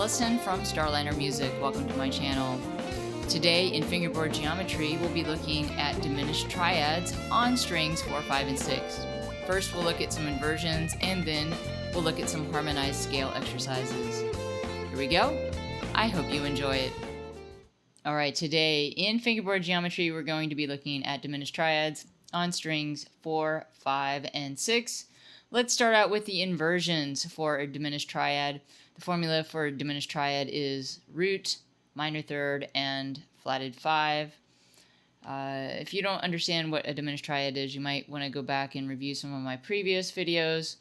Allison from Starliner Music. Welcome to my channel. Today in fingerboard geometry, we'll be looking at diminished triads on strings 4, 5, and 6. First, we'll look at some inversions, and then we'll look at some harmonized scale exercises. Here we go. I hope you enjoy it. Alright, today in fingerboard geometry, we're going to be looking at diminished triads on strings 4, 5, and 6. Let's start out with the inversions for a diminished triad. The formula for a diminished triad is root, minor third, and flatted 5. If you don't understand what a diminished triad is, you might want to go back and review some of my previous videos.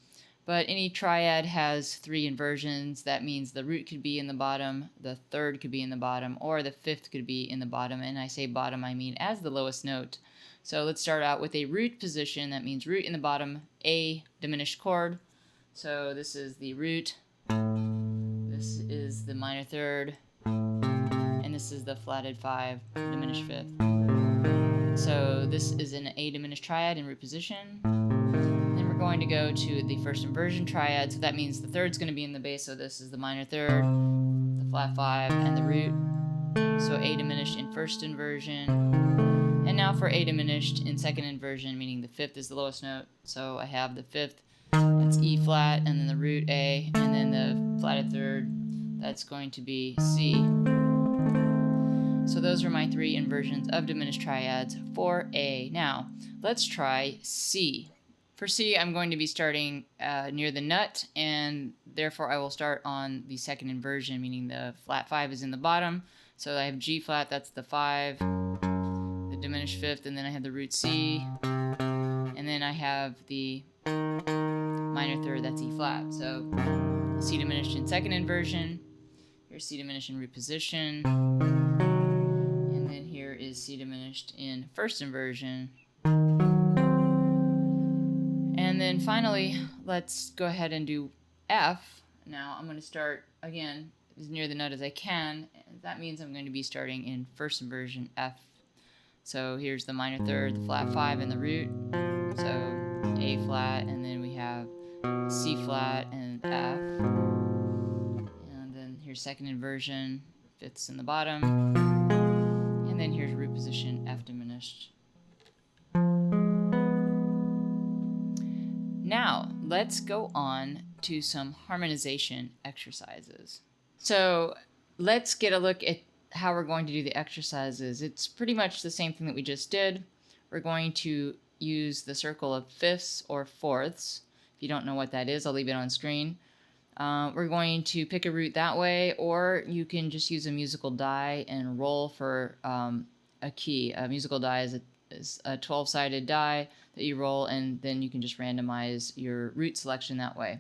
But any triad has 3 inversions. That means the root could be in the bottom, the third could be in the bottom, or the fifth could be in the bottom. And I say bottom, I mean as the lowest note. So let's start out with a root position. That means root in the bottom, A diminished chord. So this is the root, this is the minor third, and this is the flatted 5 diminished fifth. So this is an A diminished triad in root position. Then we're going to go to the first inversion triad. So that means the third's going to be in the bass. So this is the minor third, the flat 5, and the root. So A diminished in first inversion. And now for A diminished in second inversion, meaning the fifth is the lowest note. So I have the fifth, that's E flat, and then the root A, and then the flatted third, that's going to be C. So those are my 3 inversions of diminished triads for A. Now, let's try C. For C, I'm going to be starting near the nut, and therefore I will start on the second inversion, meaning the flat 5 is in the bottom. So I have G flat, that's the 5, the diminished fifth, and then I have the root C, and then I have the minor third, that's E flat. So C diminished in second inversion, here's C diminished in root position, and then here is C diminished in first inversion. And then finally, let's go ahead and do F. Now I'm going to start again as near the nut as I can. That means I'm going to be starting in first inversion F. So here's the minor third, the flat 5, and the root. So A flat, and then we have C flat and F. And then here's second inversion, fifth's in the bottom. And then here's root position F diminished. Now, let's go on to some harmonization exercises. So let's get a look at how we're going to do the exercises. It's pretty much the same thing that we just did. We're going to use the circle of fifths or fourths. If you don't know what that is, I'll leave it on screen. We're going to pick a root that way, or you can just use a musical die and roll for a key. A musical die is a 12-sided die that you roll, and then you can just randomize your root selection that way.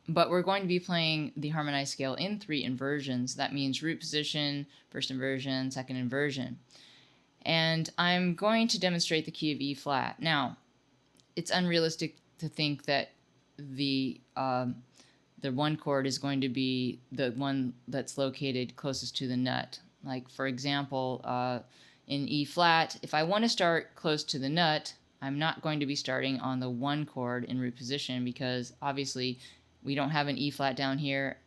But we're going to be playing the harmonized scale in 3 inversions. That means root position, first inversion, second inversion. And I'm going to demonstrate the key of E flat. Now, it's unrealistic to think that the one chord is going to be the one that's located closest to the nut. Like, for example, in E flat, if I want to start close to the nut, I'm not going to be starting on the 1 chord in root position, because obviously we don't have an E flat down here.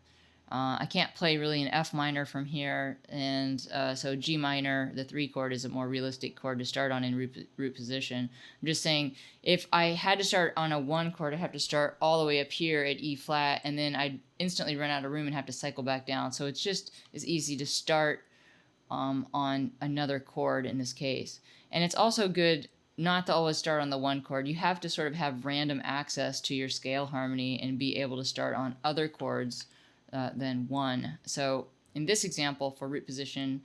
I can't play really an F minor from here, and so G minor, the 3 chord, is a more realistic chord to start on in root position. I'm just saying, if I had to start on a 1 chord, I'd have to start all the way up here at E flat, and then I'd instantly run out of room and have to cycle back down. So it's just as easy to start on another chord in this case. And it's also good not to always start on the 1 chord. You have to sort of have random access to your scale harmony and be able to start on other chords than 1. So in this example, for root position,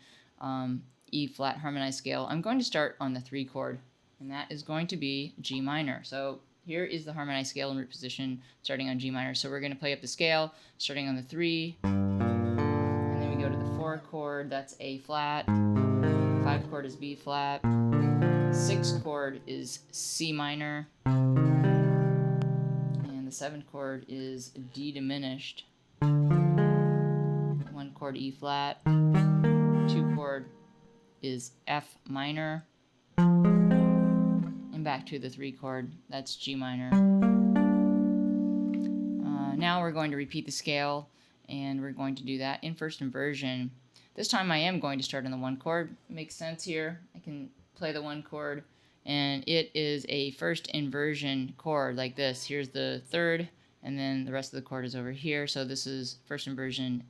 E flat harmonized scale, I'm going to start on the 3 chord, and that is going to be G minor. So here is the harmonized scale in root position starting on G minor. So we're going to play up the scale starting on the 3, and then we go to the 4 chord, that's A flat, 5 chord is B flat, 6 chord is C minor, and the 7 chord is D diminished, 1 chord E flat, 2 chord is F minor, and back to the 3 chord, that's G minor. Now we're going to repeat the scale, and we're going to do that in first inversion. This time I am going to start on the 1 chord. It makes sense here. I can play the 1 chord, and it is a first inversion chord like this. Here's the 3rd, and then the rest of the chord is over here. So this is first inversion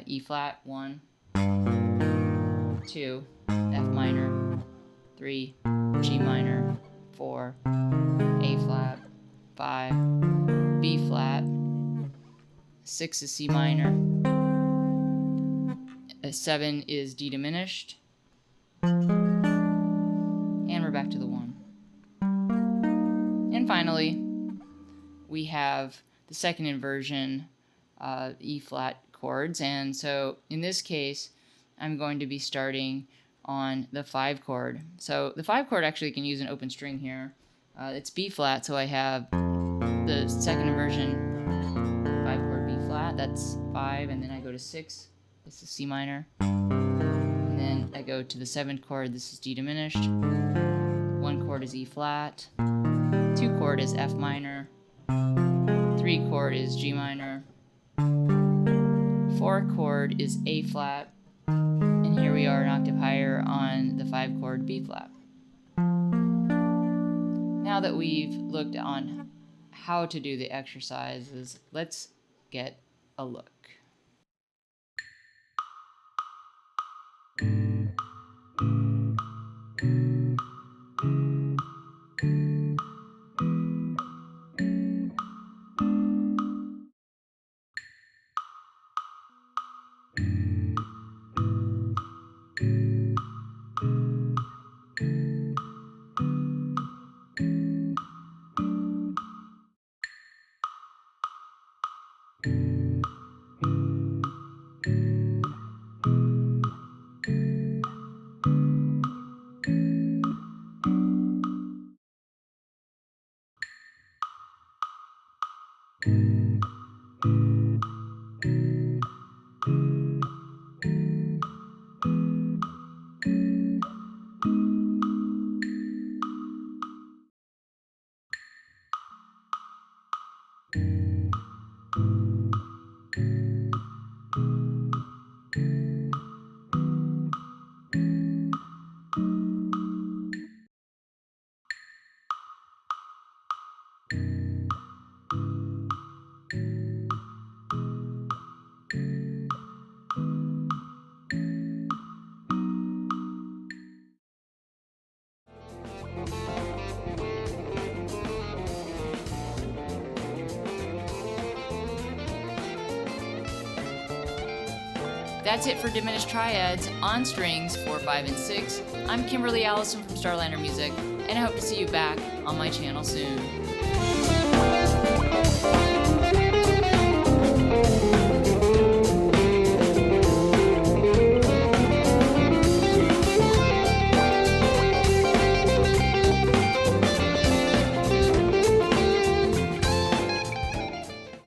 E flat, 1, 2, F minor, 3, G minor, 4, A flat, 5, B flat, 6 is C minor, 7 is D diminished, and we're back to the 1. And finally, we have the second inversion E flat chords, and so in this case I'm going to be starting on the 5 chord. So the 5 chord actually can use an open string here. It's B flat, so I have the second inversion 5 chord B flat, that's 5, and then I go to 6, this is C minor, and then I go to the 7th chord, this is D diminished, 1 chord is E flat, 2 chord is F minor, 3 chord is G minor, 4 chord is A flat, and here we are an octave higher on the 5 chord B flat. Now that we've looked on how to do the exercises, let's get a look. That's it for Diminished Triads on strings 4, 5, and 6. I'm Kimberly Allison from Starlander Music, and I hope to see you back on my channel soon.